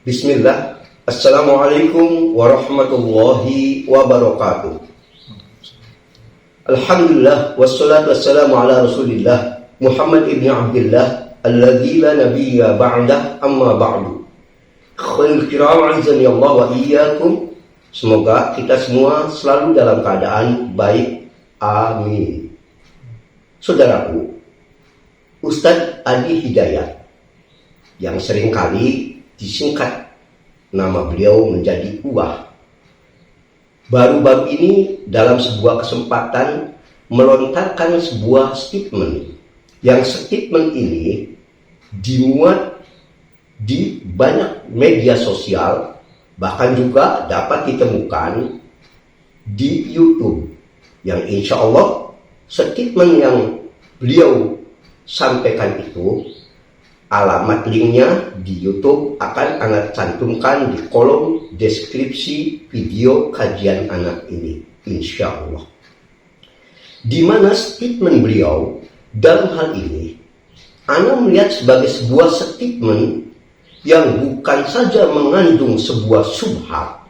Bismillah. Assalamualaikum warahmatullahi wabarakatuh. Alhamdulillah wassalatu wassalamu ala Rasulillah Muhammad ibn Abdullah alladzi la nabiyya ba'dah, amma ba'du. Khairul kiram azani Allah wa iyyakum. Semoga kita semua selalu dalam keadaan baik. Amin. Saudaraku, Ustadz Adi Hidayat yang seringkali disingkat nama beliau menjadi Uwah, baru-baru ini dalam sebuah kesempatan melontarkan sebuah statement, yang statement ini dimuat di banyak media sosial, bahkan juga dapat ditemukan di YouTube, yang insya Allah statement yang beliau sampaikan itu alamat linknya di YouTube akan Ana cantumkan di kolom deskripsi video kajian anak ini, insya Allah. Di mana statement beliau dalam hal ini Ana melihat sebagai sebuah statement yang bukan saja mengandung sebuah syubhat,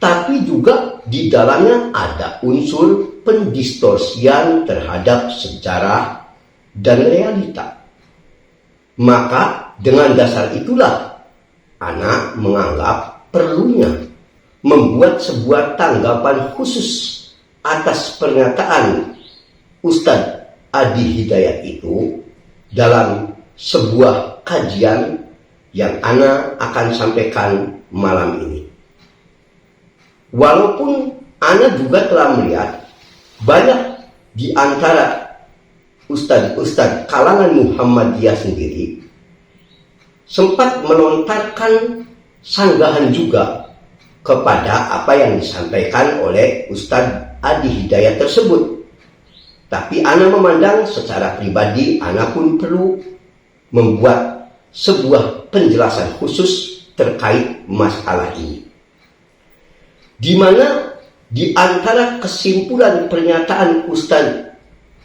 tapi juga di dalamnya ada unsur pendistorsian terhadap sejarah dan realita. Maka dengan dasar itulah Ana menganggap perlunya membuat sebuah tanggapan khusus atas pernyataan Ustadz Adi Hidayat itu dalam sebuah kajian yang Ana akan sampaikan malam ini. Walaupun Ana juga telah melihat banyak di antara ustadz kalangan Muhammadiyah sendiri sempat melontarkan sanggahan juga kepada apa yang disampaikan oleh Ustadz Adi Hidayat tersebut. Tapi Ana memandang secara pribadi Ana pun perlu membuat sebuah penjelasan khusus terkait masalah ini, di mana di antara kesimpulan pernyataan Ustadz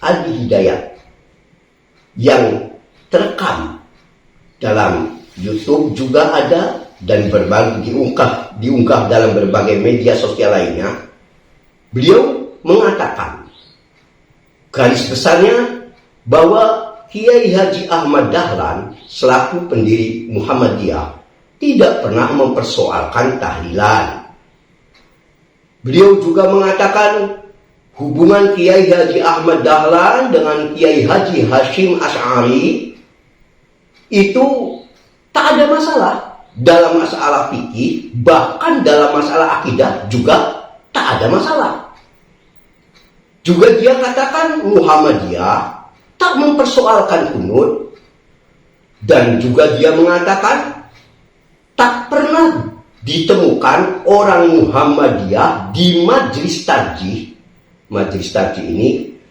Adi Hidayat yang terekam dalam YouTube juga ada dan diunggah dalam berbagai media sosial lainnya. Beliau mengatakan garis besarnya bahwa Kiai Haji Ahmad Dahlan selaku pendiri Muhammadiyah tidak pernah mempersoalkan tahlilan. Beliau juga mengatakan hubungan Kiai Haji Ahmad Dahlan dengan Kiai Haji Hashim Asy'ari itu tak ada masalah dalam masalah fikih, bahkan dalam masalah akidah juga tak ada masalah. Juga dia katakan Muhammadiyah tak mempersoalkan kunut, dan juga dia mengatakan tak pernah ditemukan orang Muhammadiyah di majelis tarjih. Majelis tarjih ini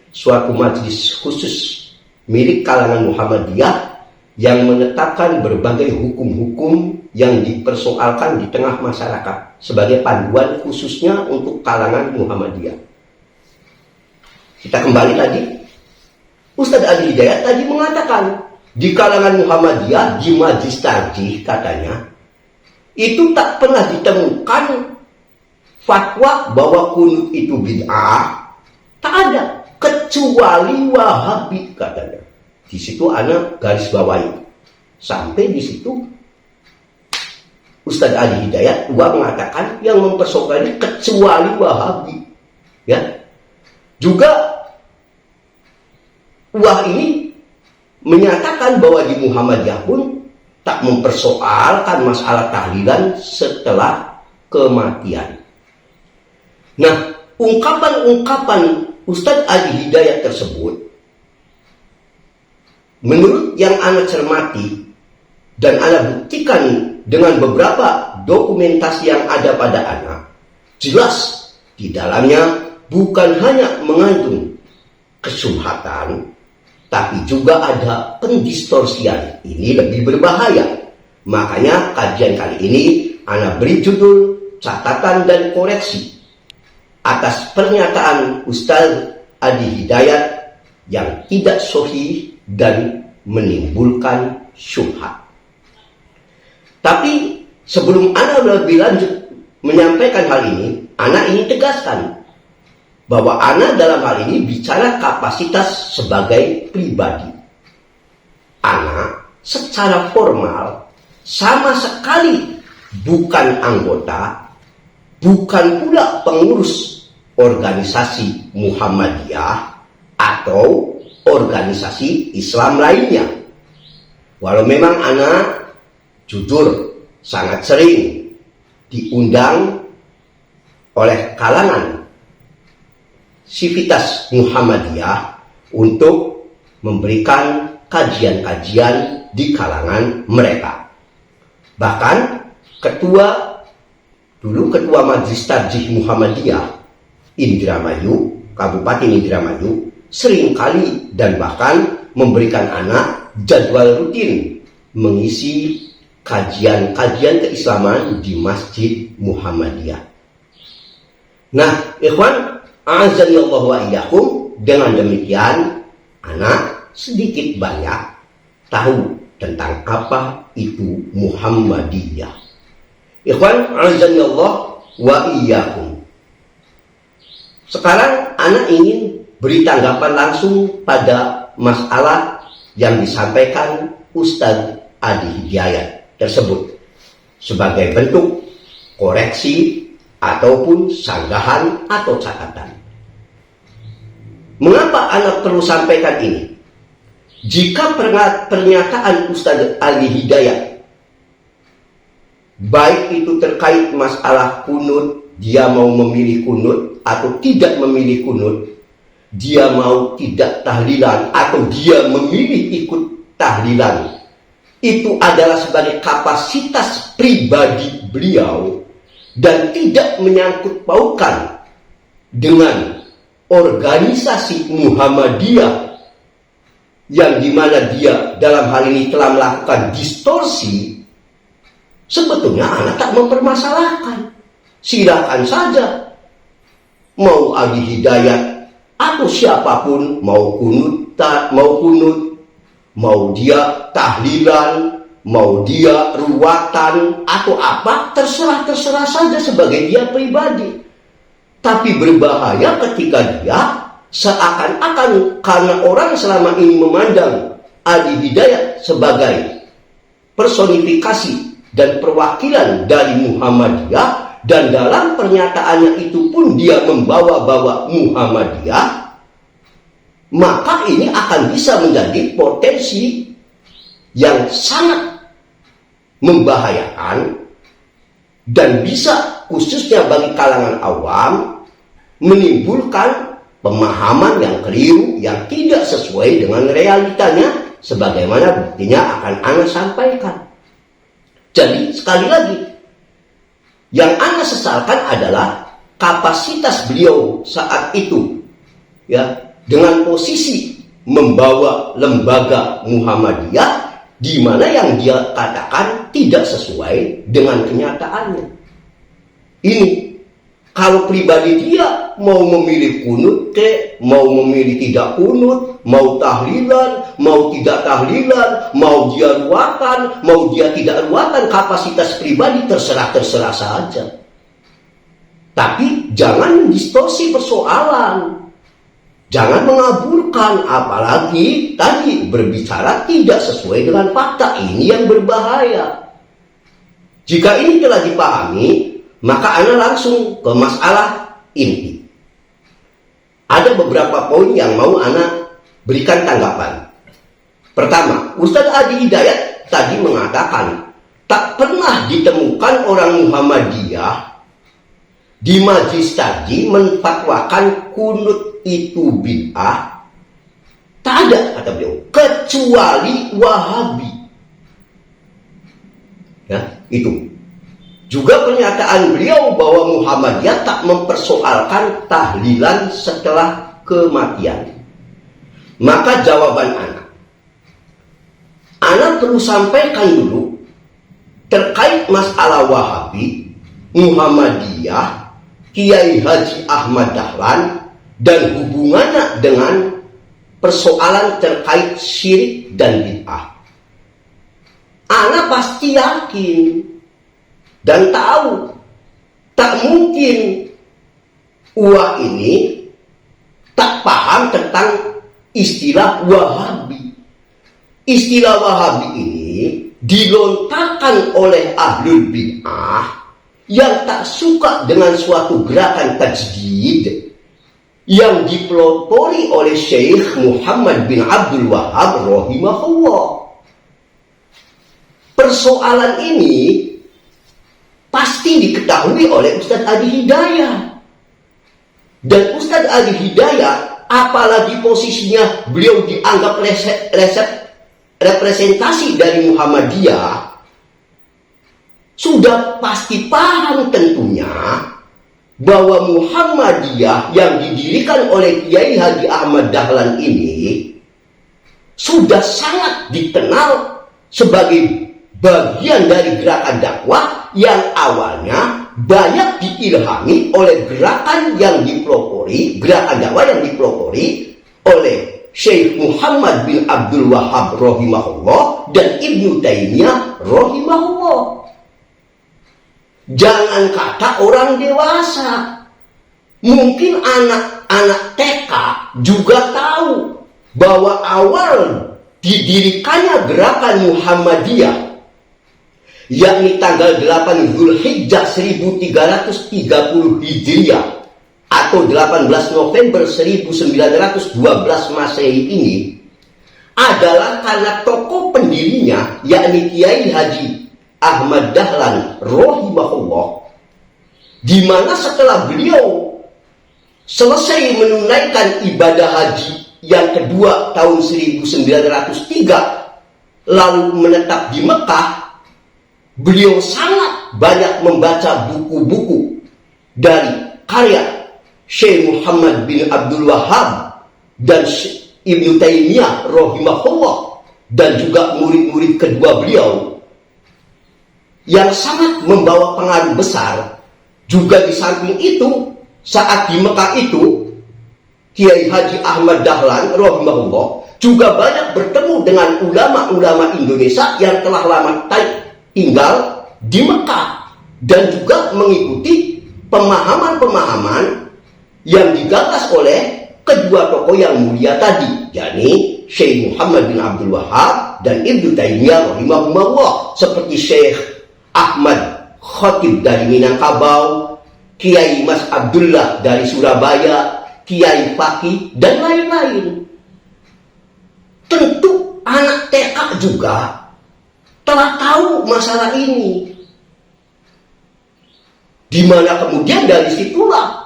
suatu majelis khusus milik kalangan Muhammadiyah yang menetapkan berbagai hukum-hukum yang dipersoalkan di tengah masyarakat sebagai panduan khususnya untuk kalangan Muhammadiyah. Kita kembali tadi, Ustadz Adi Hidayat tadi mengatakan di kalangan Muhammadiyah di majelis tarjih katanya itu tak pernah ditemukan fatwa bahwa kunut itu bid'ah. Tak ada, kecuali Wahabi katanya. Di situ Ana garis bawahi. Sampai di situ Ustadz Adi Hidayat mengatakan yang mempersoalkan kecuali Wahabi. Ya. Juga Uwah ini menyatakan bahwa di Muhammadiyah pun tak mempersoalkan masalah tahlilan setelah kematian. Nah, ungkapan-ungkapan Ustadz Adi Hidayat tersebut, menurut yang Ana cermati dan Ana buktikan dengan beberapa dokumentasi yang ada pada Ana, jelas di dalamnya bukan hanya mengandung kesyubhatan, tapi juga ada pendistorsian. Ini lebih berbahaya. Makanya kajian kali ini Ana beri judul catatan dan koreksi atas pernyataan Ustadz Adi Hidayat yang tidak sahih dan menimbulkan syubhat. Tapi sebelum Ana lebih lanjut menyampaikan hal ini, Ana ingin tegaskan bahwa Ana dalam hal ini bicara kapasitas sebagai pribadi. Ana secara formal sama sekali bukan anggota, bukan pula pengurus organisasi Muhammadiyah atau organisasi Islam lainnya. Walau memang Ana jujur sangat sering diundang oleh kalangan Sivitas Muhammadiyah untuk memberikan kajian-kajian di kalangan mereka. Bahkan ketua Majelis Tarjih Muhammadiyah Indramayu, Kabupaten Indramayu, seringkali dan bahkan memberikan Ana jadwal rutin mengisi kajian-kajian keislaman di Masjid Muhammadiyah. Nah, ikhwan, a'azanillahu wa iyyakum, dengan demikian Ana sedikit banyak tahu tentang apa itu Muhammadiyah. Ikhwan, a'azanillahu wa iyyakum. Sekarang Ana ingin beri tanggapan langsung pada masalah yang disampaikan Ustadz Adi Hidayat tersebut sebagai bentuk koreksi ataupun sanggahan atau catatan. Mengapa Ana perlu sampaikan ini? Jika pernyataan Ustadz Ali Hidayat, baik itu terkait masalah kunut, dia mau memilih kunut atau tidak memilih kunut, dia mau tidak tahlilan atau dia memilih ikut tahlilan, itu adalah sebagai kapasitas pribadi beliau dan tidak menyangkut pautkan dengan organisasi Muhammadiyah yang dimana dia dalam hal ini telah melakukan distorsi. Sebetulnya Ana tak mempermasalahkan. Silakan saja mau Adi Hidayat atau siapapun, mau kunut, mau dia tahlilan, mau dia ruwatan atau apa, terserah saja sebagai dia pribadi. Tapi berbahaya ketika dia seakan-akan karena orang selama ini memandang Adi Hidayat sebagai personifikasi dan perwakilan dari Muhammadiyah, dan dalam pernyataannya itu pun dia membawa-bawa Muhammadiyah, maka ini akan bisa menjadi potensi yang sangat membahayakan dan bisa khususnya bagi kalangan awam menimbulkan pemahaman yang keliru yang tidak sesuai dengan realitanya, sebagaimana buktinya akan Ana sampaikan. Jadi sekali lagi, yang Ana sesalkan adalah kapasitas beliau saat itu, ya, dengan posisi membawa lembaga Muhammadiyah di mana yang dia katakan tidak sesuai dengan kenyataannya. Ini kalau pribadi dia mau memilih kunut mau memilih tidak kunut, mau tahlilan, mau tidak tahlilan, mau dia ruatan, mau dia tidak ruatan, kapasitas pribadi terserah saja. Tapi jangan distorsi persoalan. Jangan mengaburkan, apalagi tadi berbicara tidak sesuai dengan fakta. Ini yang berbahaya. Jika ini telah dipahami, maka Ana langsung ke masalah inti. Ada beberapa poin yang mau Ana berikan tanggapan. Pertama, Ustadz Adi Hidayat tadi mengatakan tak pernah ditemukan orang Muhammadiyah di majelis tadi menfatwakan kunut itu bid'ah. Tak ada, kata beliau, kecuali Wahabi. Ya, itu. Juga pernyataan beliau bahwa Muhammadiyah tak mempersoalkan tahlilan setelah kematian. Maka jawaban Ana perlu sampaikan dulu terkait masalah Wahabi, Muhammadiyah, Kiai Haji Ahmad Dahlan, dan hubungannya dengan persoalan terkait syirik dan bid'ah. Ana pasti yakin dan tahu tak mungkin Uwa ini tak paham tentang istilah Wahabi. Istilah Wahabi ini dilontarkan oleh ahlul bid'ah yang tak suka dengan suatu gerakan tajdid yang dipelopori oleh Syekh Muhammad bin Abdul Wahab rahimahullah. Persoalan ini pasti diketahui oleh Ustadz Adi Hidayat. Dan Ustadz Adi Hidayat, apalagi posisinya beliau dianggap representasi dari Muhammadiyah, sudah pasti paham tentunya bahwa Muhammadiyah yang didirikan oleh Kiai Haji Ahmad Dahlan ini sudah sangat dikenal sebagai bagian dari gerakan dakwah yang awalnya banyak diilhami oleh gerakan dakwah yang dipelopori oleh Syekh Muhammad bin Abdul Wahab rahimahullah dan Ibnu Taimiyah rahimahullah. Jangan kata orang dewasa, mungkin anak-anak TK juga tahu bahwa awal didirikannya gerakan Muhammadiyah yakni tanggal 8 Zulhijjah 1330 Hijriah atau 18 November 1912 Masehi ini adalah karena tokoh pendirinya yakni Kiai Haji Ahmad Dahlan rahimahullah, di mana setelah beliau selesai menunaikan ibadah haji yang kedua tahun 1903 lalu menetap di Mekah, beliau sangat banyak membaca buku-buku dari karya Syekh Muhammad bin Abdul Wahab dan Ibnu Taimiyah rahimahullah dan juga murid-murid kedua beliau yang sangat membawa pengaruh besar. Juga di samping itu, saat di Mekah itu, Kiai Haji Ahmad Dahlan rahimahullah juga banyak bertemu dengan ulama-ulama Indonesia yang telah lama tinggal di Mekah dan juga mengikuti pemahaman-pemahaman yang digagas oleh kedua tokoh yang mulia tadi, yakni Syekh Muhammad bin Abdul Wahab dan Ibnu Taimiyah rahimahullah, seperti Syekh Ahmad Khatib dari Minangkabau, Kiai Mas Abdullah dari Surabaya, Kiai Fakih dan lain-lain. Tentu anak TK juga telah tahu masalah ini, di mana kemudian dari situlah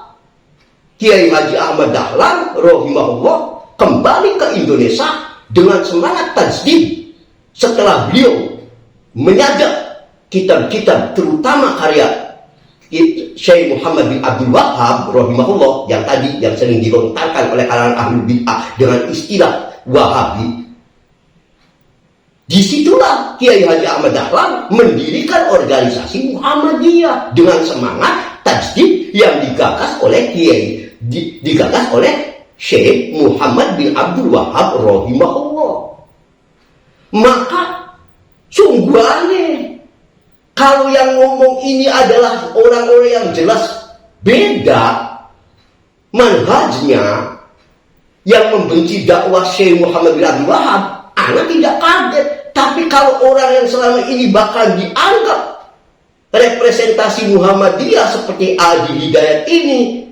Kiai Haji Ahmad Dahlan rahimahullah kembali ke Indonesia dengan semangat tajdid setelah beliau menyadap kitab-kitab terutama karya Syekh Muhammad bin Abdul Wahab rahimahullah yang tadi yang sering dilontarkan oleh kalangan ahlul bid'ah dengan istilah Wahabi. Disitulah Kiai Haji Ahmad Dahlan mendirikan organisasi Muhammadiyah dengan semangat tajdid yang digagas oleh Syekh Muhammad bin Abdul Wahab rahimahullah. Maka sungguh aneh kalau yang ngomong ini adalah orang-orang yang jelas beda manhajnya, yang membenci dakwah Syekh Muhammad bin Abdul Wahab. Anak tidak kaget. Tapi kalau orang yang selama ini bakal dianggap representasi Muhammadiyah seperti Adi Hidayat ini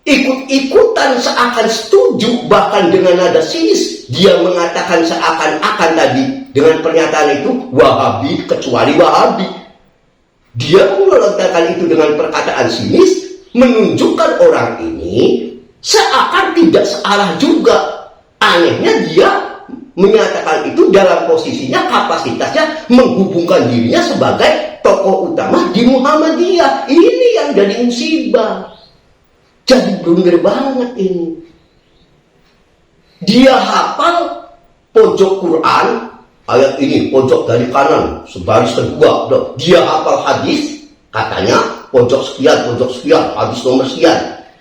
ikut-ikutan seakan setuju, bahkan dengan nada sinis dia mengatakan seakan-akan tadi dengan pernyataan itu Wahabi kecuali Wahabi. Dia melontarkan itu dengan perkataan sinis, menunjukkan orang ini seakan tidak searah juga. Anehnya dia menyatakan itu dalam posisinya kapasitasnya menghubungkan dirinya sebagai tokoh utama di Muhammadiyah. Ini yang jadi musibah. Jadi blunder banget ini. Dia hafal pojok Quran, ayat ini pojok dari kanan, sebaris kedua. Dia hafal hadis, katanya pojok sekian, hadis nomor sekian.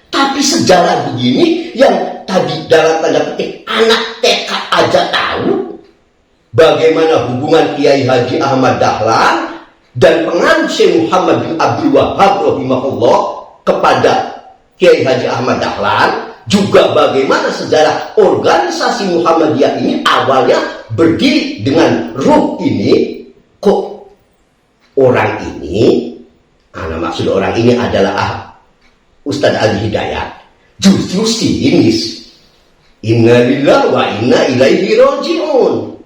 Tapi sejarah begini yang tadi dalam tanda petik anak TK aja tahu bagaimana hubungan Kiai Haji Ahmad Dahlan dan pengaruh Syekh Muhammad bin Abdul Wahab rahimahullah kepada Kiai Haji Ahmad Dahlan, juga bagaimana sejarah organisasi Muhammadiyah ini awalnya berdiri dengan ruh ini. Kok orang ini, maksud orang ini adalah Ustadz Ali Hidayat, justru sinis. Inna lillahi wa inna ilaihi raji'un.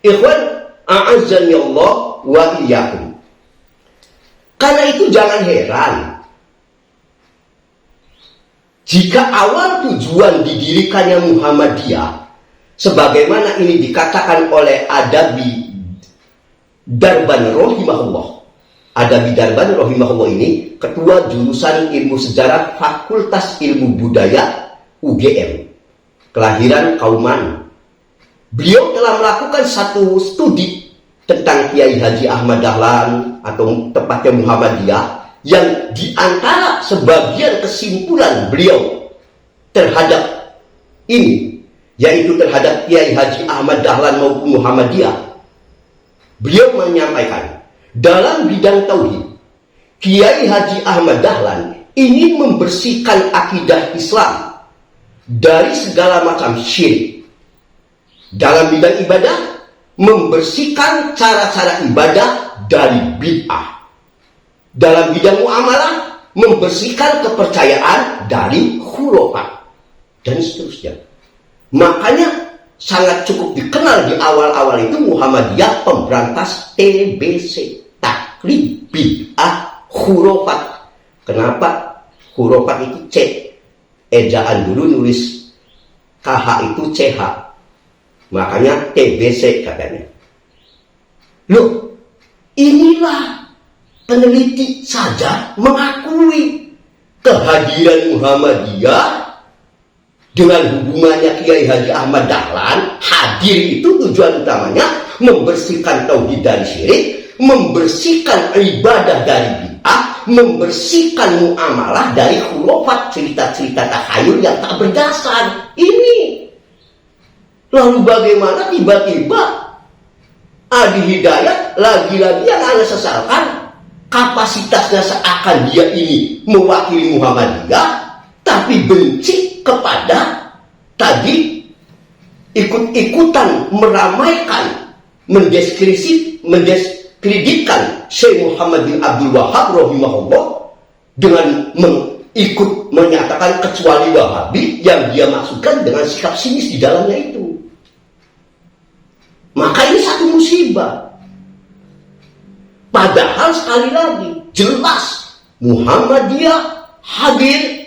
Ikhwan, a'azzani Allah wa iyyakum. Karena itu jangan heran jika awal tujuan didirikannya Muhammadiyah, sebagaimana ini dikatakan oleh Adabi Darban rahimahullah. Adabi Darban rahimahullah ini ketua jurusan ilmu sejarah Fakultas Ilmu Budaya UGM, kelahiran Kauman. Beliau telah melakukan satu studi tentang Kiai Haji Ahmad Dahlan atau tepatnya Muhammadiyah, yang diantara sebagian kesimpulan beliau terhadap ini, yaitu terhadap Kiai Haji Ahmad Dahlan maupun Muhammadiyah, beliau menyampaikan dalam bidang tauhid, Kiai Haji Ahmad Dahlan ingin membersihkan akidah Islam dari segala macam syirik. Dalam bidang ibadah, membersihkan cara-cara ibadah dari bid'ah. Dalam bidang muamalah, membersihkan kepercayaan dari khurafat, dan seterusnya. Makanya sangat cukup dikenal di awal-awal itu Muhammadiyah pemberantas TBC, taklid, bid'ah, khurafat. Kenapa? Khurafat itu C, ejaan dulu nulis KH itu CH, makanya TBC katanya. Loh, inilah peneliti saja mengakui kehadiran Muhammadiyah dengan hubungannya Kiai Haji Ahmad Dahlan. Hadir itu tujuan utamanya membersihkan tauhid dari syirik, membersihkan ibadah dari bid'ah, membersihkan muamalah dari khurafat, cerita-cerita takhayul yang tak berdasar. Ini. Lalu bagaimana tiba-tiba Adi Hidayat lagi-lagi yang Anda sesalkan, kapasitasnya seakan dia ini mewakili Muhammadiyah, tapi benci kepada tadi ikut-ikutan meramaikan, mendiskreditkan Syekh Muhammad bin Abdul Wahab rahimahullah dengan ikut menyatakan kecuali Wahabi yang dia maksudkan dengan sikap sinis di dalamnya itu. Maka ini satu musibah. Padahal sekali lagi jelas Muhammadiyah hadir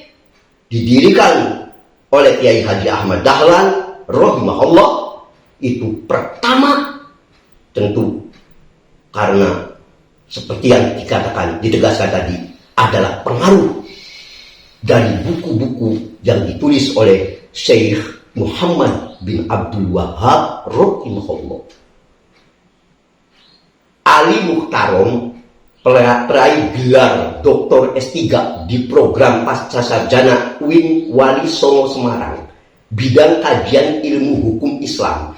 didirikan oleh Kiai Haji Ahmad Dahlan rahimahullah itu pertama tentu karena seperti yang dikatakan, ditegaskan tadi, adalah pengaruh dari buku-buku yang ditulis oleh Syekh Muhammad bin Abdul Wahab rahimahullah. Ali Mukhtarom peraih gelar Dr. S3 di program Pasca Sarjana UIN Wali Songo Semarang, bidang kajian ilmu hukum Islam.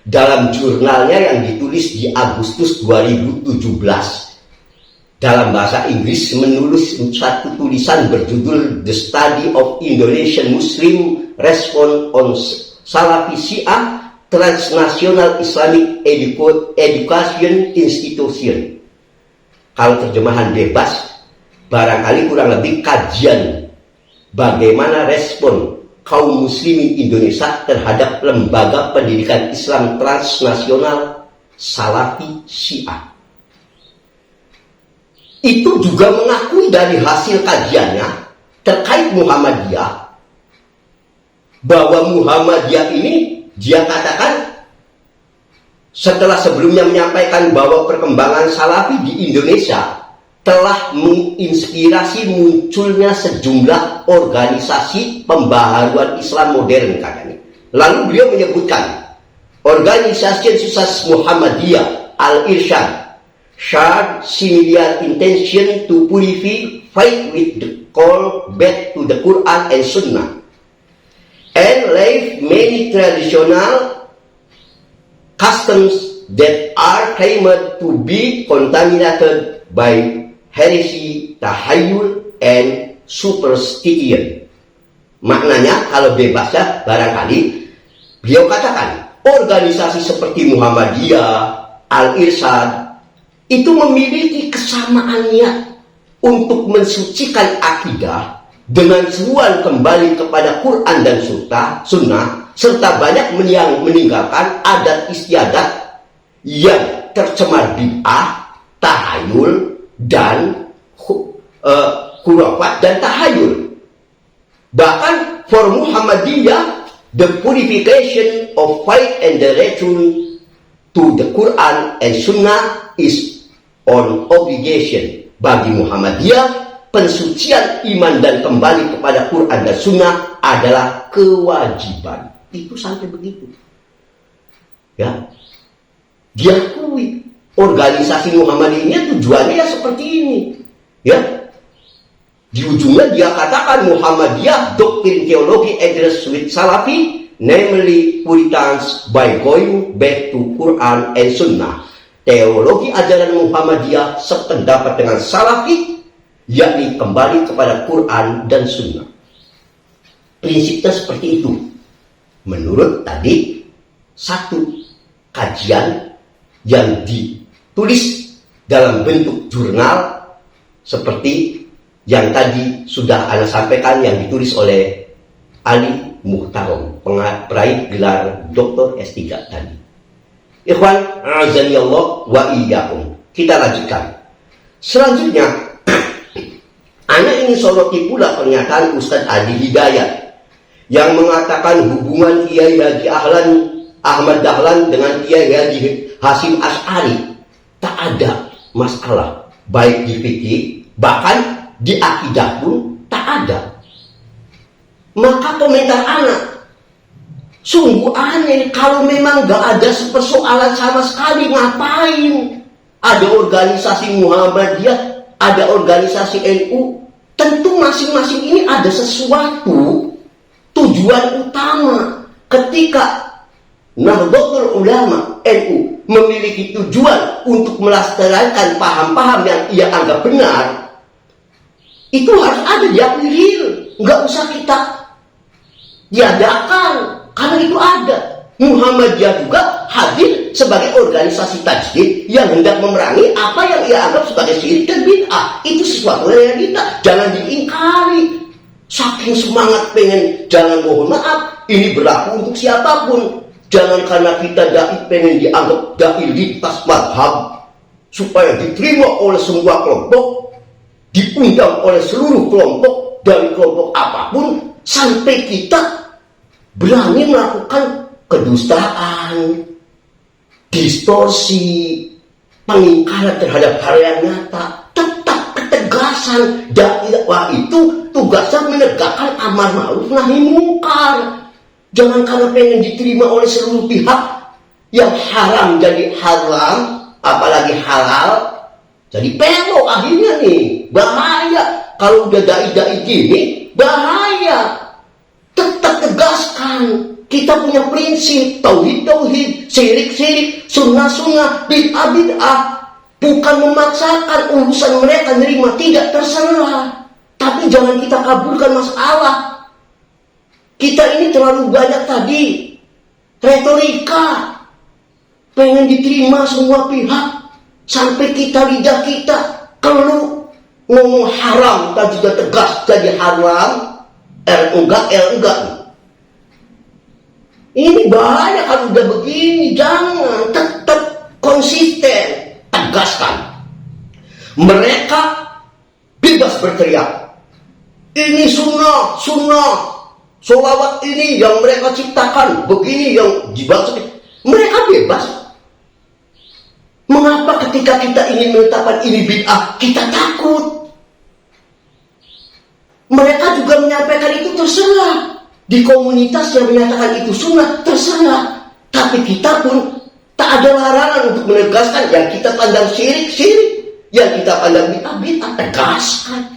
Dalam jurnalnya yang ditulis di Agustus 2017, dalam bahasa Inggris menulis satu tulisan berjudul The Study of Indonesian Muslim Response on Salafi Syiah Transnational Islamic Education Institution. Kalau terjemahan bebas, barangkali kurang lebih kajian bagaimana respon kaum muslimin Indonesia terhadap lembaga pendidikan Islam transnasional Salafi Syiah. Itu juga mengakui dari hasil kajiannya terkait Muhammadiyah, bahwa Muhammadiyah ini dia katakan setelah sebelumnya menyampaikan bahwa perkembangan Salafi di Indonesia telah menginspirasi munculnya sejumlah organisasi pembaharuan Islam modern katanya. Lalu beliau menyebutkan Organisasi Success Muhammadiyah Al-Irsyad shared similar intention to purify faith with the call back to the Quran and Sunnah, and leave many traditional customs that are claimed to be contaminated by heresy, tahayul, and superstition. Maknanya, kalau bebasnya barangkali, beliau katakan, organisasi seperti Muhammadiyah, Al-Irsyad, itu memiliki kesamaan niat untuk mensucikan akidah dengan seruan kembali kepada Quran dan Sunnah, serta banyak yang meninggalkan adat istiadat yang tercemar bid'ah, tahayul, dan khurafat dan tahayul. Bahkan for Muhammadiyah, the purification of faith and the return to the Quran and Sunnah is on obligation. Bagi Muhammadiyah, pensucian iman dan kembali kepada Quran dan Sunnah adalah kewajiban. Itu sampai begitu. Ya, diakui organisasi Muhammadiyah tujuannya ya seperti ini. Ya, di ujungnya dia katakan Muhammadiyah doktrin teologi address with Salafi, namely Puritans by going back to Quran and Sunnah. Teologi ajaran Muhammadiyah sependapat dengan Salafi, yakni kembali kepada Quran dan Sunnah. Prinsipnya seperti itu. Menurut tadi satu kajian yang ditulis dalam bentuk jurnal seperti yang tadi sudah Anda sampaikan, yang ditulis oleh Ali Muhtarom, peraih gelar Dr. S3 tadi. Ikhwan, azanillah wa iyyakum. Kita lanjutkan. Selanjutnya, Ana ingin soroti pula pernyataan Ustadz Adi Hidayat yang mengatakan hubungan Kiai Haji Ahmad Dahlan dengan Kiai Haji Hasyim Asy'ari tak ada masalah, baik di fikih bahkan di akidah pun tak ada. Maka komentar Ana, sungguh aneh kalau memang gak ada persoalan sama sekali, ngapain ada organisasi Muhammadiyah, ada organisasi NU? Tentu masing-masing ini ada sesuatu tujuan utama. Ketika Nahdlatul Ulama NU memiliki tujuan untuk melestarikan paham-paham yang ia anggap benar, itu harus ada diakui real, nggak usah kita diadakan, karena itu ada. Muhammadiyah juga hadir sebagai organisasi tajdid yang hendak memerangi apa yang ia anggap sebagai syirik dan bid'ah. Itu sesuatu realita, jangan diingkari. Saking semangat pengen, jangan, mohon maaf, ini berlaku untuk siapapun. Jangan karena kita dai pengen dianggap dai lintas madhab supaya diterima oleh semua kelompok, diundang oleh seluruh kelompok dari kelompok apapun, sampai kita berani melakukan kedustaan, distorsi, pengingkaran terhadap hal yang nyata. Tetap ketegasan dakwah itu tugasnya menegakkan amar ma'ruf nahi mungkar. Jangan karena pengen diterima oleh seluruh pihak, yang haram jadi haram, apalagi halal jadi pelo akhirnya nih. Bahaya kalau udah dai-dai gini, bahaya. Tetap tegaskan, kita punya prinsip tauhid, syirik, sunnah, bid'ah. Bukan memaksakan urusan mereka nerima, tidak, terserah. Tapi jangan kita kabulkan masalah. Kita ini terlalu banyak tadi retorika, pengen diterima semua pihak, sampai lidah kita keluh, ngomong haram dan juga tegas jadi haram, enggak. Ini bahaya kalau udah begini. Jangan, tetap konsisten, tegaskan. Mereka bebas berteriak, ini sunnah, sholawat ini yang mereka ciptakan, begini yang dibaca. Mereka bebas. Mengapa ketika kita ingin menetapkan ini bid'ah, kita takut? Mereka juga menyampaikan itu, terserah. Di komunitas yang menyatakan itu sunnah, terserah. Tapi kita pun tak ada larangan untuk menegaskan yang kita pandang syirik, yang kita pandang bid'ah, tegaskan.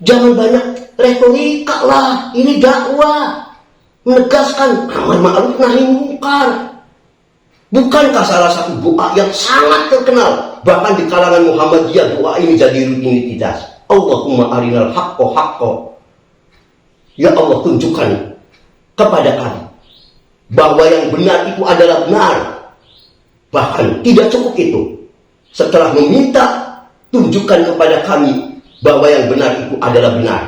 Jangan banyak retorika lah, ini dakwah. Menegaskan amar ma'ruf nahi mungkar. Bukankah salah satu doa yang sangat terkenal bahkan di kalangan Muhammadiyah doa ini jadi rutinitas. Allahumma arinal haqqo haqqo. Ya Allah, tunjukkan kepada kami bahwa yang benar itu adalah benar. Bahkan tidak cukup itu. Setelah meminta, tunjukkan kepada kami bahwa yang benar itu adalah benar.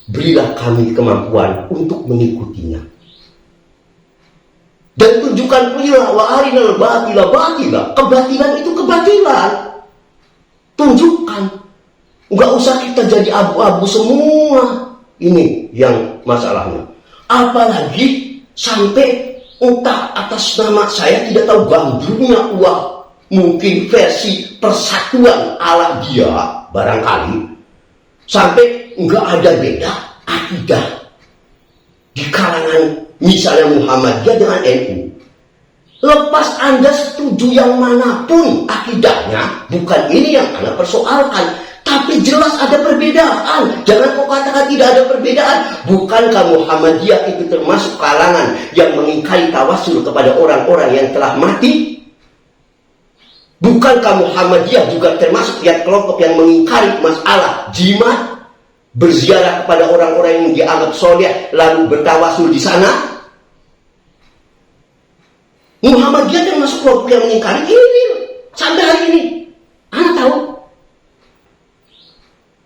Berilah kami kemampuan untuk mengikutinya. Dan tunjukkan pula wa arinal batila batila. Kebatilan itu kebatilan. Tunjukkan. Enggak usah kita jadi abu-abu semua. Ini yang masalahnya. Apalagi sampai entah atas nama saya tidak tahu gandrungnya uang. Mungkin versi persatuan ala dia barangkali. Sampai enggak ada beda akidah di kalangan misalnya Muhammadiyah dengan NU. Lepas Anda setuju yang manapun akidahnya, bukan ini yang Anda persoalkan. Tapi jelas ada perbedaan. Jangan kau katakan tidak ada perbedaan. Bukankah Muhammadiyah itu termasuk kalangan yang mengingkari tawasul kepada orang-orang yang telah mati? Bukankah Muhammadiyah juga termasuk kelompok yang mengingkari masalah jimat, berziarah kepada orang-orang yang dianggap soleh lalu bertawasul di sana? Muhammadiyah termasuk kelompok yang mengingkari ini sampai hari ini. Anda tahu?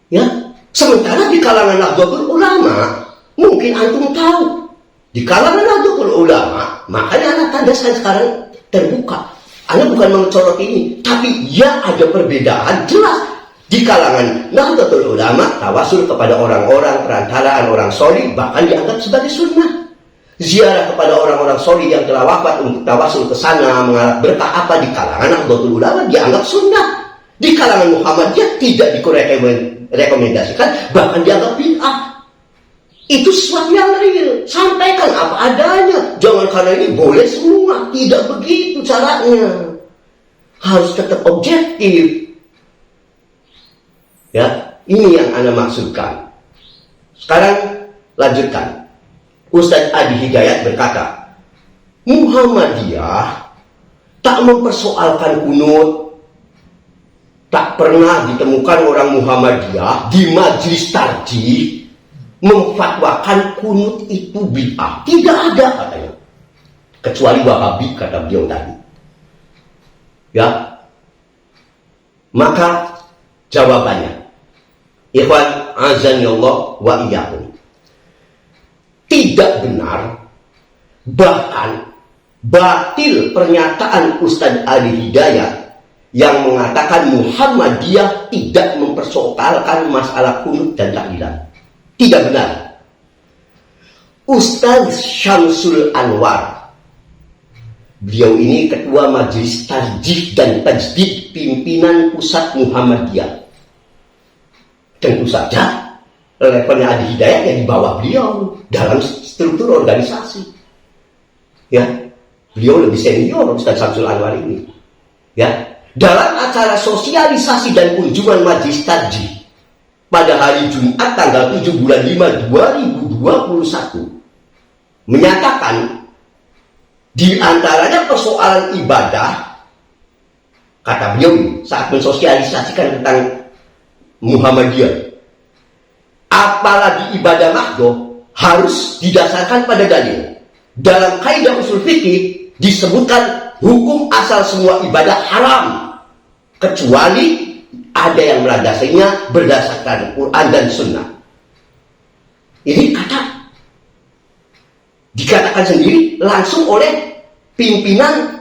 Ya, sementara di kalangan Nahdlatul Ulama mungkin antum tahu. Di kalangan Nahdlatul Ulama, makanya anak tanda saya sekarang terbuka. Anda bukan mencorot ini, tapi ya ada perbedaan jelas. Di kalangan Nahdlatul Ulama, tawasul kepada orang-orang perantaraan orang solih bahkan dianggap sebagai sunnah. Ziarah kepada orang-orang solih yang telah wafat untuk tawasul ke sana mengharap berkah apa di kalangan Nahdlatul Ulama dianggap sunnah. Di kalangan Muhammadiyah tidak direkomendasikan, bahkan dianggap bid'ah. Itu sesuatu yang real. Sampaikan apa adanya. Jangan karena ini boleh semua. Tidak begitu caranya. Harus tetap objektif. Ya, ini yang Anda maksudkan. Sekarang lanjutkan. Ustaz Adi Hidayat berkata, Muhammadiyah tak mempersoalkan kunut. Tak pernah ditemukan orang Muhammadiyah di majelis tarjih memfatwakan kunut itu bid'ah. Tidak ada katanya. Kecuali Wahabi kata beliau tadi. Ya. Maka jawabannya, ikhwan azanillah wa iyyakum. Tidak benar, bahkan batil pernyataan Ustaz Ali Hidayat yang mengatakan Muhammadiyah tidak mempersoalkan masalah kunut dan tahlilan. Tidak benar. Ustaz Syamsul Anwar, beliau ini ketua majelis tarjih dan tajdid pimpinan pusat Muhammadiyah. Tentu saja levelnya Adi Hidayat yang di bawah beliau dalam struktur organisasi. Ya, beliau lebih senior Ustaz Syamsul Anwar ini. Ya, dalam acara sosialisasi dan kunjungan majelis tarjih pada hari Jumat tanggal 7 bulan 5 2021 menyatakan di antaranya persoalan ibadah, kata beliau saat mensosialisasikan tentang Muhammadiyah, apalagi ibadah mahdoh harus didasarkan pada dalil. Dalam kaidah usul fikih disebutkan hukum asal semua ibadah haram kecuali ada yang melandasinya berdasarkan Quran dan Sunnah. Ini dikatakan sendiri langsung oleh pimpinan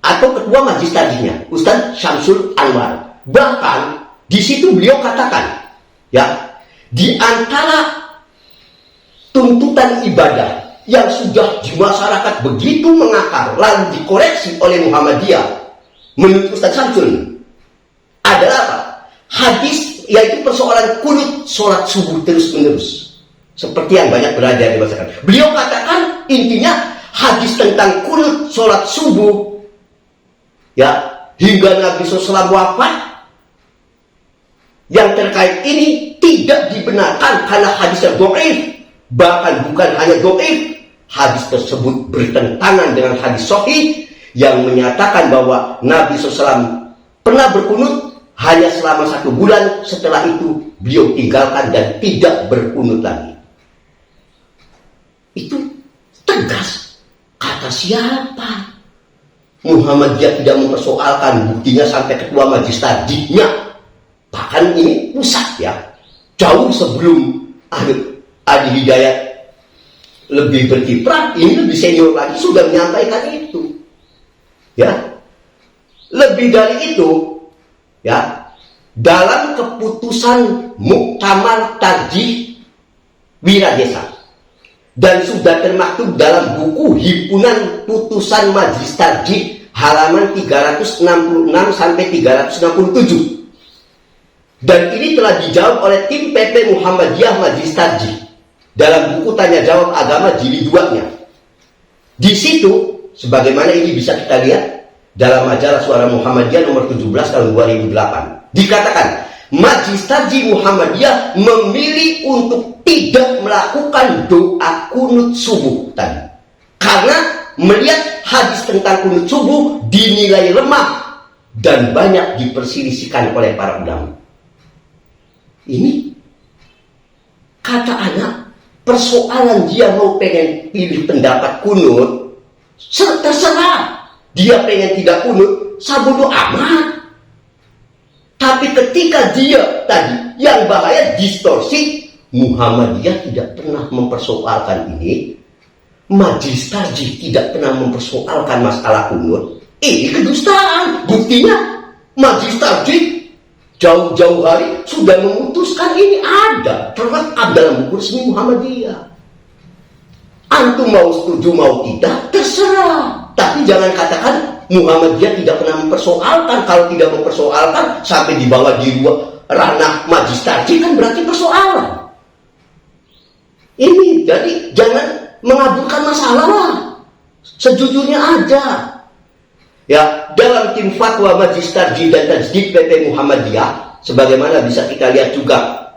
atau ketua majelis tarjihnya, Ustaz Syamsul Anwar. Bahkan di situ beliau katakan, ya, di antara tuntutan ibadah yang sudah di masyarakat begitu mengakar lalu dikoreksi oleh Muhammadiyah menurut Ustaz Syamsul adalah apa? Hadis, yaitu persoalan kunut sholat subuh terus menerus, seperti yang banyak berada di masyarakat. Beliau katakan intinya hadis tentang kunut sholat subuh, ya, hingga Nabi SAW wafat, yang terkait ini tidak dibenarkan karena hadisnya dhaif. Bahkan bukan hanya dhaif, hadis tersebut bertentangan dengan hadis sahih yang menyatakan bahwa Nabi SAW pernah berkunut hanya selama 1 bulan, setelah itu beliau tinggalkan dan tidak berkunut lagi. Itu tegas. Kata siapa? Muhammadiyah tidak mempersoalkan, buktinya sampai ketua majelis tadinya. Bahkan ini pusat ya. Jauh sebelum Adi Hidayat lebih berkiprah, ini lebih senior lagi sudah menyampaikan itu. Ya. Lebih dari itu, ya, dalam keputusan Muktamar Tarjih Wiradesa dan sudah termaktub dalam buku Himpunan Putusan Majelis Tarjih halaman 366 sampai 367. Dan ini telah dijawab oleh tim PP Muhammadiyah Majelis Tarjih dalam buku Tanya Jawab Agama jilid 2-nya. Di situ, sebagaimana ini bisa kita lihat dalam majalah Suara Muhammadiyah nomor 17 tahun 2008, dikatakan Majelis Tarjih Muhammadiyah memilih untuk tidak melakukan doa kunut subuh tadi karena melihat hadis tentang kunut subuh dinilai lemah dan banyak diperselisihkan oleh para ulama. Ini kata anak, persoalan dia mau pengen pilih pendapat kunut, terserah. Dia pengen tidak kunut, sabodo amat. Tapi ketika dia tadi yang bahaya distorsi, Muhammadiyah tidak pernah mempersoalkan ini, Majelis Tarjih tidak pernah mempersoalkan masalah kunut. Ini kedustaan. Buktinya Majelis Tarjih jauh-jauh hari sudah memutuskan ini ada terlengkap dalam buku resmi Muhammadiyah. Antum mau setuju mau tidak terserah. Tapi jangan katakan Muhammadiyah tidak pernah mempersoalkan. Kalau tidak mempersoalkan sampai dibawa di ranah Majelis Tarjih kan berarti persoalan. Ini jadi jangan mengaburkan masalah lah. Sejujurnya aja. Ya, dalam tim fatwa Majelis Tarjih dan Tajdid PP Muhammadiyah, sebagaimana bisa kita lihat juga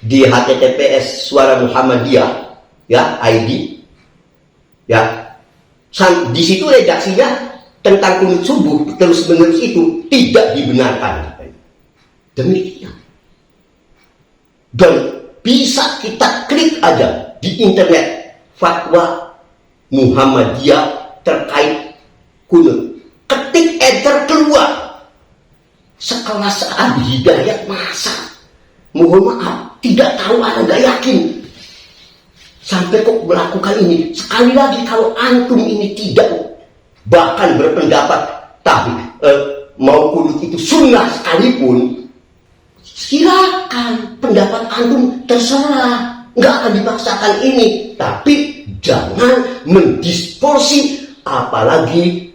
di https Suara Muhammadiyah, ya, ID, ya, di situ redaksinya tentang kunut subuh terus menerus itu tidak dibenarkan. Demikian. Dan bisa kita klik aja di internet fatwa Muhammadiyah terkait kunut. Ketik enter keluar. Sekelas Adi Hidayat masa, mohon maaf, tidak tahu, Anda nggak yakin sampai kok melakukan ini. Sekali lagi, kalau antum ini tidak bahkan berpendapat tapi mau kunut itu sunnah sekalipun, silakan, pendapat antum terserah, nggak akan dipaksakan ini. Tapi jangan mendistorsi, apalagi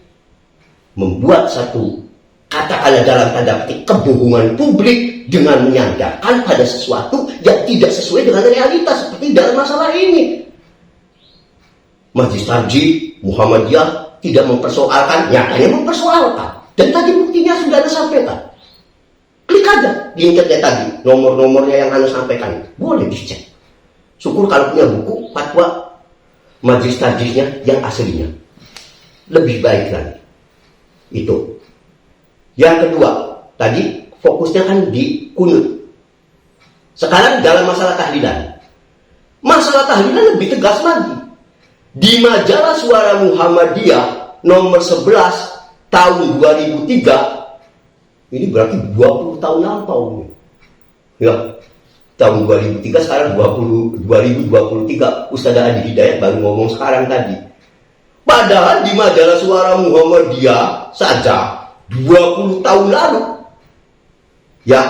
membuat satu, katakanlah dalam tanda petik, kebohongan publik dengan menyandarkan pada sesuatu yang tidak sesuai dengan realitas seperti dalam masalah ini. Majelis Tarjih Muhammadiyah tidak mempersoalkan, nyatanya mempersoalkan. Dan tadi buktinya sudah Anda sampaikan. Klik aja di internet tadi, nomor-nomornya yang Anda sampaikan. Boleh dicek. Syukur kalau punya buku fatwa Majelis Tarjihnya yang aslinya. Lebih baik lagi. Itu. Yang kedua, tadi fokusnya kan di kunut. Sekarang dalam masalah tahlilan. Masalah tahlilan lebih tegas lagi. Di majalah Suara Muhammadiyah nomor 11 tahun 2003, ini berarti 20 tahun lampau. Ya, tahun 2003, sekarang 2023. Ustaz Adi Hidayat baru ngomong sekarang tadi. Padahal di majalah Suara Muhammadiyah saja 20 tahun lalu, ya,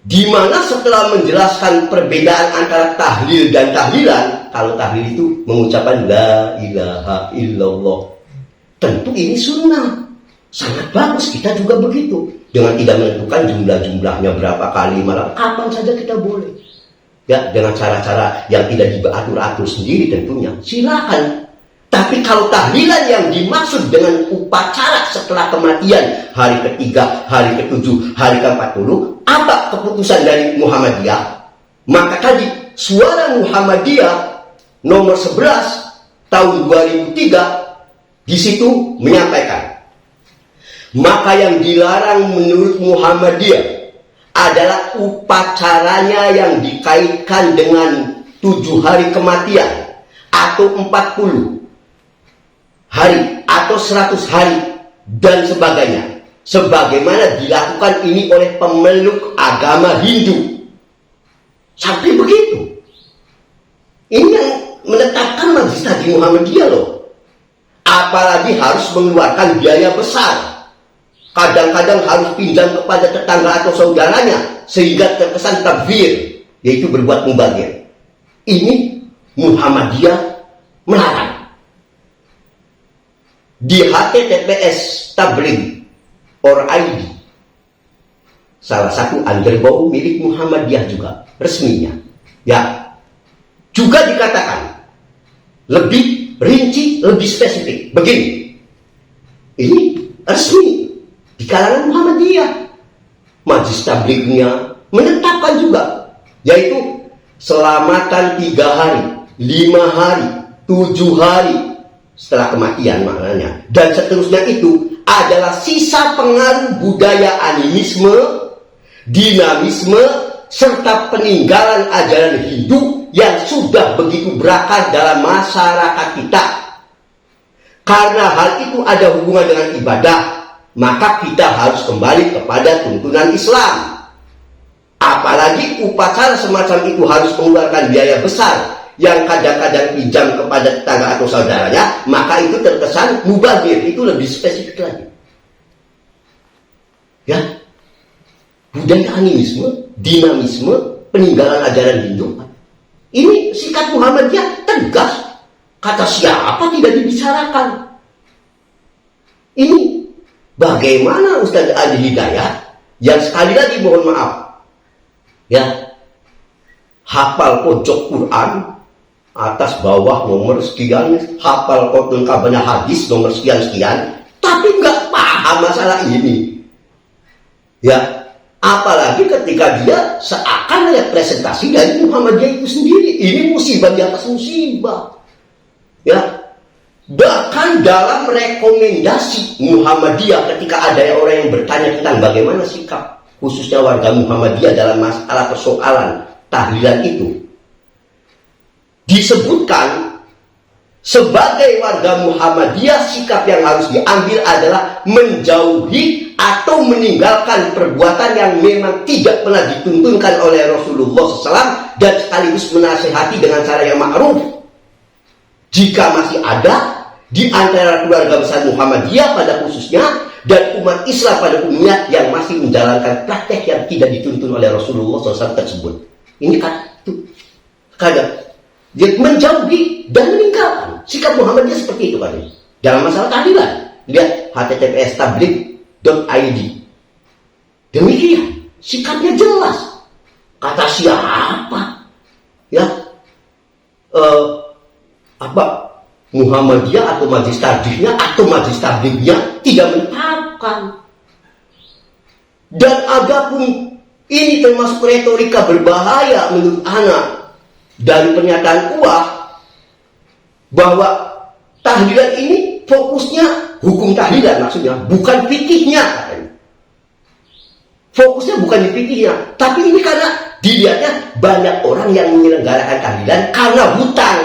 di mana setelah menjelaskan perbedaan antara tahlil dan tahlilan, kalau tahlil itu mengucapkan la ilaha illallah, tentu ini sunnah, sangat bagus, kita juga begitu, dengan tidak menentukan jumlahnya berapa kali, malah kapan saja kita boleh, ya, dengan cara-cara yang tidak diatur-atur sendiri tentunya, silakan. Tapi kalau tahlilan yang dimaksud dengan upacara setelah kematian, hari ketiga, hari ketujuh, hari ke-40, apa keputusan dari Muhammadiyah? Maka tadi Suara Muhammadiyah nomor 11 tahun 2003 di situ menyampaikan Maka yang dilarang menurut Muhammadiyah adalah upacaranya yang dikaitkan dengan 7 hari kematian, atau 40 hari, atau 100 hari, dan sebagainya. Sebagaimana dilakukan ini oleh pemeluk agama Hindu. Sampai begitu. Ini yang menetapkan majelis taklim Muhammadiyah loh. Apalagi harus mengeluarkan biaya besar. Kadang-kadang harus pinjam kepada tetangga atau saudaranya sehingga terkesan tabzir, yaitu berbuat mubazir. Ini Muhammadiyah melarang. Di HTTPS tabligh.id, salah satu underbow milik Muhammadiyah juga resminya, ya, juga dikatakan lebih rinci, lebih spesifik. Begini, ini resmi di kalangan Muhammadiyah. Majelis tablighnya menetapkan juga, yaitu selamatan 3 hari, 5 hari, 7 hari setelah kematian maknanya, dan seterusnya itu adalah sisa pengaruh budaya animisme, dinamisme, serta peninggalan ajaran Hindu yang sudah begitu berakar dalam masyarakat kita. Karena hal itu ada hubungan dengan ibadah, maka kita harus kembali kepada tuntunan Islam. Apalagi upacara semacam itu harus mengeluarkan biaya besar yang kadang-kadang pinjam kepada tetangga atau saudaranya, maka itu terkesan mubazir. Itu lebih spesifik lagi. Ya, budaya animisme, dinamisme, peninggalan ajaran Hindu. Ini sikap Muhammadiyah tegas. Kata siapa tidak dibicarakan. Ini bagaimana Ustaz Adi Hidayat yang sekali lagi mohon maaf, ya, hafal pojok Quran atas bawah nomor sekian, hafal kotul kabana hadis nomor sekian-sekian, tapi nggak paham masalah ini. Ya, apalagi ketika dia seakan representasi dari Muhammadiyah itu sendiri. Ini musibah di atas musibah. Ya, bahkan dalam rekomendasi Muhammadiyah ketika ada orang yang bertanya tentang bagaimana sikap khususnya warga Muhammadiyah dalam masalah persoalan tahlilan itu, disebutkan sebagai warga Muhammadiyah sikap yang harus diambil adalah menjauhi atau meninggalkan perbuatan yang memang tidak pernah dituntunkan oleh Rasulullah SAW, dan sekaligus menasihati dengan cara yang ma'ruf. Jika masih ada di antara keluarga besar Muhammadiyah pada khususnya dan umat Islam pada umumnya yang masih menjalankan praktek yang tidak dituntun oleh Rasulullah SAW tersebut. Ini kan itu kadang dia menjauhi dan meninggalkan. Sikap Muhammadiyah seperti itu kan. Dalam masalah tahlilan, lihat https tabligh.id. Demikian sikapnya jelas. Kata siapa? Ya, Muhammadiyah atau majelis tablighnya atau majelis tablighnya tidak menetapkan. Dan adapun ini termasuk retorika berbahaya menurut anak dari pernyataan Uwah bahwa tahlilan ini fokusnya hukum tahlilan, maksudnya bukan fikihnya. Fokusnya bukan di fikihnya, tapi ini karena dilihatnya banyak orang yang menyelenggarakan tahlilan karena hutang.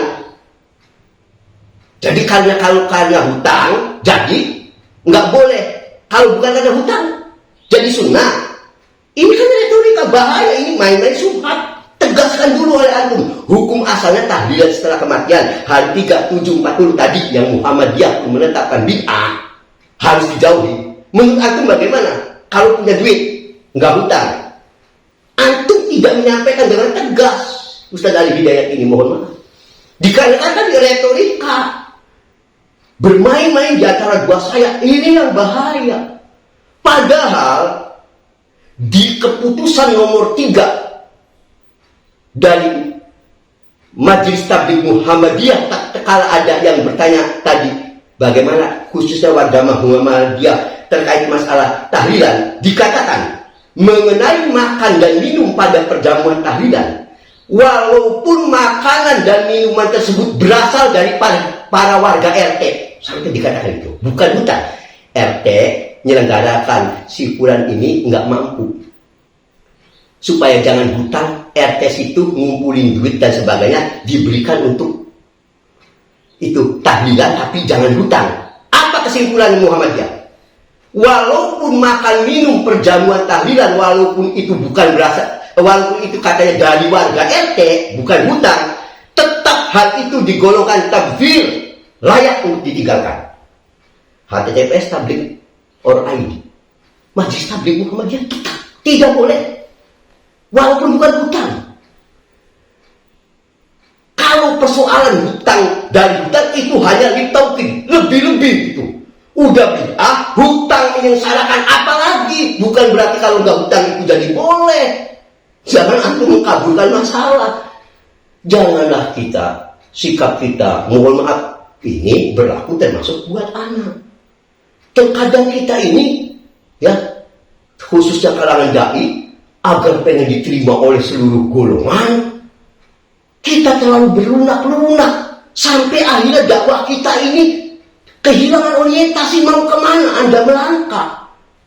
Jadi karena hutang, jadi nggak boleh. Kalau bukan karena hutang, jadi sunnah. Ini kan retorika bahaya, ini main-main subhat. Tegaskan dulu oleh antum. Hukum asalnya tahlilan setelah kematian. Hari 3, 7, 40 tadi yang Muhammadiyah menetapkan bid'ah harus dijauhi. Menurut antum bagaimana? Kalau punya duit, nggak hutang, antum tidak menyampaikan dengan tegas. Ustaz Ali Hidayat ini mohon maaf. Dikarenakan tadi retorika. Bermain-main di antara dua sayap, ini yang bahaya. Padahal di keputusan nomor 3 dari Majelis Tabligh Muhammadiyah, tak kala ada yang bertanya tadi bagaimana khususnya warga Muhammadiyah terkait masalah tahlilan, dikatakan mengenai makan dan minum pada perjamuan tahlilan, walaupun makanan dan minuman tersebut berasal dari para warga RT, sampai dikatakan itu bukan hutang. RT menyelenggarakan si fulan ini nggak mampu. Supaya jangan hutang, RT situ ngumpulin duit dan sebagainya diberikan untuk itu tahlilan, tapi jangan hutang. Apa kesimpulan Muhammadiyah? Walaupun makan minum perjamuan tahlilan, walaupun itu bukan berasal, walaupun itu katanya dari warga RT, bukan hutang, tetap hal itu digolongkan tabdzir, layak untuk ditinggalkan. HTTPS tabligh ID, Majelis Tabligh Muhammadiyah tidak boleh, walaupun bukan hutang. Kalau persoalan hutang dari hutang itu hanya ditauhid, lebih-lebih itu udah bid'ah, hutang menyengsarakan apalagi. Bukan berarti kalau nggak hutang itu jadi boleh. Jangan antum mengkabulkan masalah. Janganlah kita, sikap kita, mohon maaf, ini berlaku termasuk buat anak. Terkadang kita ini, ya, khususnya kalangan dai, agar pengen diterima oleh seluruh golongan, kita terlalu berlunak-lunak sampai akhirnya dakwah kita ini kehilangan orientasi mau kemana Anda melangkah.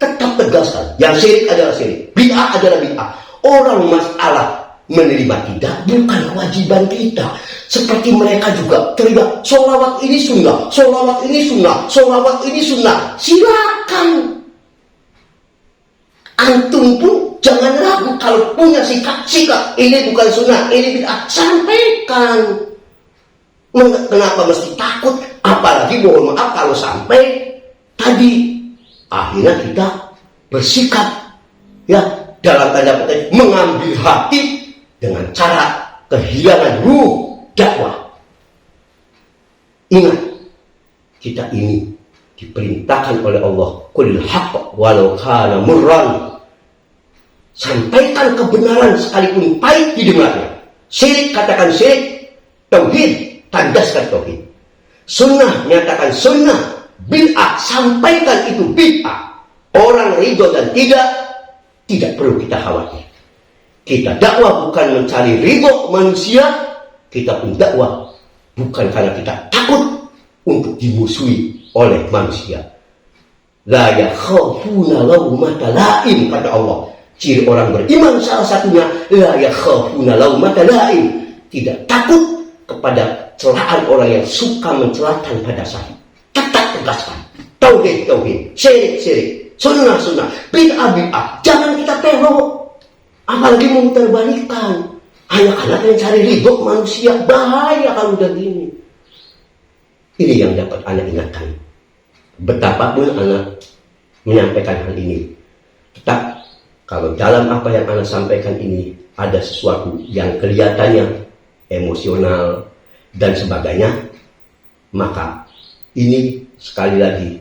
Tetap tegaskan, yang syirik adalah syirik, bid'ah adalah bid'ah. Orang masalah menerima tidak bukan kewajiban kita. Seperti mereka juga terlibat sholawat ini sunnah, sholawat ini sunnah, sholawat ini sunnah. Silakan. Antum pun jangan ragu kalau punya sikap ini bukan sunnah, ini bid'ah, sampaikan. Kenapa mesti takut? Apalagi mohon maaf kalau sampai tadi akhirnya kita bersikap, ya, dalam tanda petik mengambil hati dengan cara kehilangan ruh dakwah. Ingat, kita ini diperintahkan oleh Allah, qulil haqq walau kana murran. Sampaikan kebenaran sekalipun pahit didengarnya. Syirik katakan syirik, tauhid tandaskan tauhid. Sunnah nyatakan sunnah, bid'ah sampaikan itu bid'ah. Orang ridho dan tidak perlu kita khawatir. Kita dakwah bukan mencari ridho manusia, kita pun dakwah bukan karena kita takut untuk dimusuhi oleh manusia. La yakhafuna laumata laim, kata Allah. Ciri orang beriman salah satunya la yakhafuna laumata laim, tidak takut kepada celaan orang yang suka mencela tanpa dasar. Tetap tegaskan tauhid, syirik, sunnah, bid'ah. Jangan kita pelok, apalagi memutarbalikkan hanya karena pengen cari ridho manusia. Bahaya kalau udah gini. Ini yang dapat anak ingatkan. Betapapun anak menyampaikan hal ini, tetap kalau dalam apa yang anak sampaikan ini ada sesuatu yang kelihatannya emosional dan sebagainya, maka ini sekali lagi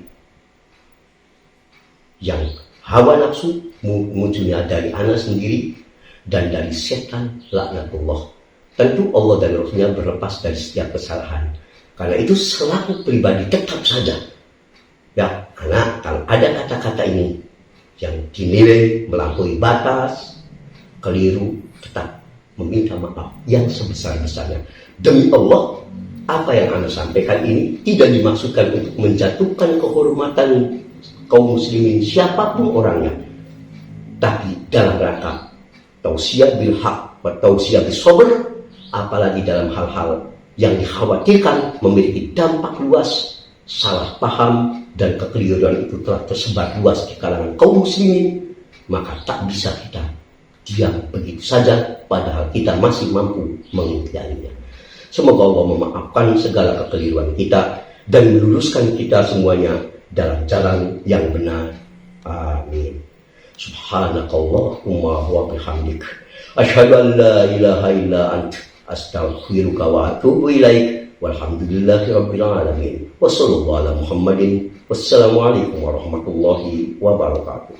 yang hawa nafsu munculnya dari anak sendiri dan dari setan laknatullah. Tentu Allah dan Rasulnya berlepas dari setiap kesalahan. Karena itu selaku pribadi tetap saja, ya, anak kalau ada kata-kata ini yang dinilai melampaui batas, keliru, tetap meminta maaf yang sebesar-besarnya. Demi Allah, apa yang Anda sampaikan ini tidak dimaksudkan untuk menjatuhkan kehormatan kaum muslimin siapapun orangnya, tapi dalam rangka tausiah bil haq wa tausiah bis sabr, apalagi dalam hal-hal yang dikhawatirkan memiliki dampak luas. Salah paham dan kekeliruan itu telah tersebar luas di kalangan kaum muslimin, maka tak bisa kita diam begitu saja padahal kita masih mampu menghindarinya. Semoga Allah memaafkan segala kekeliruan kita dan meluruskan kita semuanya dalam jalan yang benar. Amin. Subhanakallahumma wa bihamdik, asyhadu an la ilaha illa anta, astaghfiruka wa atubu ilaik. Walhamdulillahi rabbil alamin. Wassallallahu ala Muhammadin. Wassalamualaikum warahmatullahi wabarakatuh.